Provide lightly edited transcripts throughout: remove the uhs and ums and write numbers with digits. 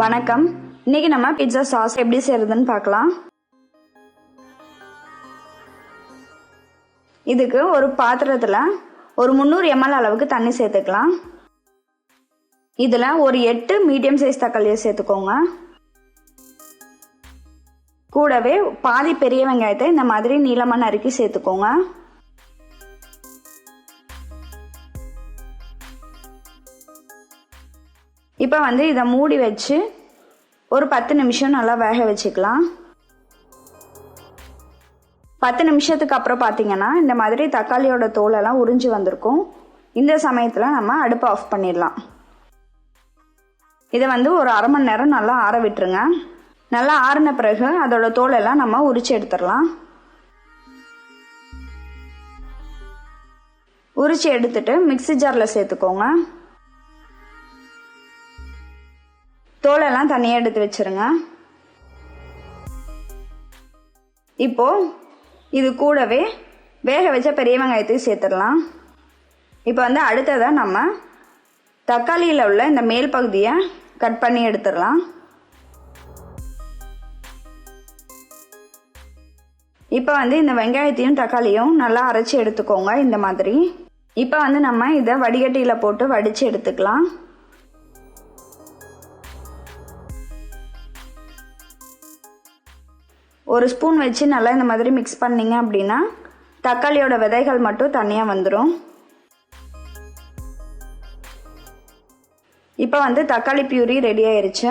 வணக்கம். இன்னைக்கு நம்ம பிட்சா சாஸ் எப்படி செய்யறதுன்னு பார்க்கலாம். இதுக்கு ஒரு பாத்திரத்துல ஒரு 300 ml அளவுக்கு தண்ணி சேர்த்துக்கலாம். இதுல ஒரு 8 மீடியம் சைஸ் தக்காளியை சேர்த்துக்கோங்க. கூடவே பாதி பெரிய வெங்காயத்தை இந்த மாதிரி நீளமா நறுக்கி சேர்த்துக்கோங்க. இப்போ இதை மூடி வச்சு ஒரு 10 நிமிஷம் நல்லா வேக வச்சுக்கலாம். 10 நிமிஷத்துக்கு அப்புறம் பார்த்தீங்கன்னா இந்த மாதிரி தக்காளியோட தோலெல்லாம் உறிஞ்சி வந்திருக்கும். இந்த சமயத்தில் நம்ம அடுப்பை ஆஃப் பண்ணிடலாம். இதை ஒரு அரை மணி நேரம் நல்லா ஆற விட்டுருங்க. நல்லா ஆறின பிறகு அதோட தோலெல்லாம் நம்ம உரிச்சு எடுத்துடலாம். உரிச்சு எடுத்துட்டு மிக்ஸி ஜாரில் சேர்த்துக்கோங்க. தோலெல்லாம் தனியாக எடுத்து வச்சிருங்க. இப்போ இது கூடவே வேக வச்ச பெரிய வெங்காயத்தையும் சேர்த்துடலாம். இப்போ அடுத்ததாக நம்ம தக்காளியில் உள்ள இந்த மேல் பகுதியை கட் பண்ணி எடுத்துடலாம். இப்போ இந்த வெங்காயத்தையும் தக்காளியும் நல்லா அரைச்சி எடுத்துக்கோங்க இந்த மாதிரி. இப்போ நம்ம இதை வடிகட்டியில் போட்டு வடித்து எடுத்துக்கலாம். ஒரு ஸ்பூன் வச்சு நல்லா இந்த மாதிரி மிக்ஸ் பண்ணிங்க அப்படின்னா தக்காளியோட விதைகள் மட்டும் தனியாக வந்துடும். இப்போ தக்காளி பியூரி ரெடி ஆயிருச்சு.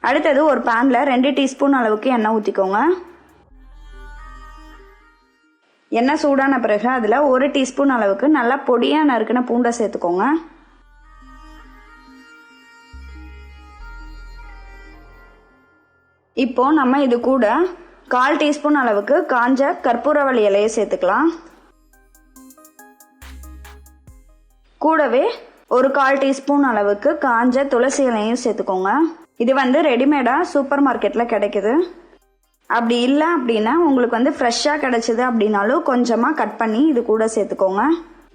அடுத்தது ஒரு பேன்ல 2 டீஸ்பூன் அளவுக்கு எண்ணெய் ஊற்றிக்கோங்க. எண்ணெய் சூடான பிறகு அதில் 1 டீஸ்பூன் அளவுக்கு நல்லா பொடியாக நறுக்கின பூண்டை சேர்த்துக்கோங்க. இப்போ நம்ம இது கூட 1/4 டீஸ்பூன் அளவுக்கு காஞ்ச கற்பூரவள்ளி இலையை சேர்த்துக்கலாம். கூடவே ஒரு 1/4 டீஸ்பூன் அளவுக்கு காஞ்ச துளசி இலையும் சேர்த்துக்கோங்க. இது ரெடிமேடாக சூப்பர் மார்க்கெட்டில் கிடைக்குது. அப்படி இல்லை அப்படின்னா உங்களுக்கு ஃப்ரெஷ்ஷாக கிடைச்சிது அப்படின்னாலும் கொஞ்சமாக கட் பண்ணி இது கூட சேர்த்துக்கோங்க.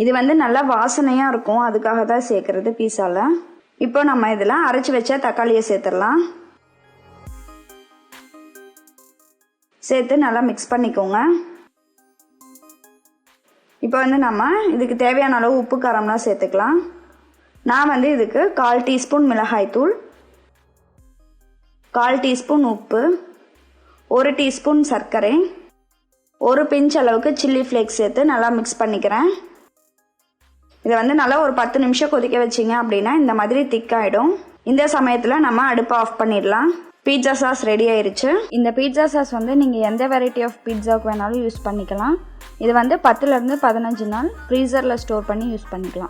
இது நல்லா வாசனையாக இருக்கும், அதுக்காக தான் சேர்க்கறது பீஸாவில். இப்போ நம்ம இதில் அரைச்சி வச்ச தக்காளியை சேர்த்துடலாம். சேர்த்து நல்லா மிக்ஸ் பண்ணிக்கோங்க. இப்போ நம்ம இதுக்கு தேவையான அளவு உப்பு காரம்லாம் சேர்த்துக்கலாம். நான் இதுக்கு 1/4 டீஸ்பூன் மிளகாய்த்தூள், 1/4 டீஸ்பூன் உப்பு, 1 டீஸ்பூன் சர்க்கரை, ஒரு பிஞ்ச் அளவுக்கு சில்லி ஃப்ளேக்ஸ் சேர்த்து நல்லா மிக்ஸ் பண்ணிக்கிறேன். இதை நல்லா ஒரு 10 நிமிஷம் கொதிக்க வச்சிங்க அப்படின்னா இந்த மாதிரி திக்காயிடும். இந்த சமயத்தில் நம்ம அடுப்பை ஆஃப் பண்ணிடலாம். பீட்சா சாஸ் ரெடி ஆயிருச்சு. இந்த பீட்சா சாஸ் நீங்கள் எந்த வெரைட்டி ஆஃப் பீட்சாவுக்கு வேணாலும் யூஸ் பண்ணிக்கலாம். இது 10லேருந்து 15 நாள் ஃப்ரீசரில் ஸ்டோர் பண்ணி யூஸ் பண்ணிக்கலாம்.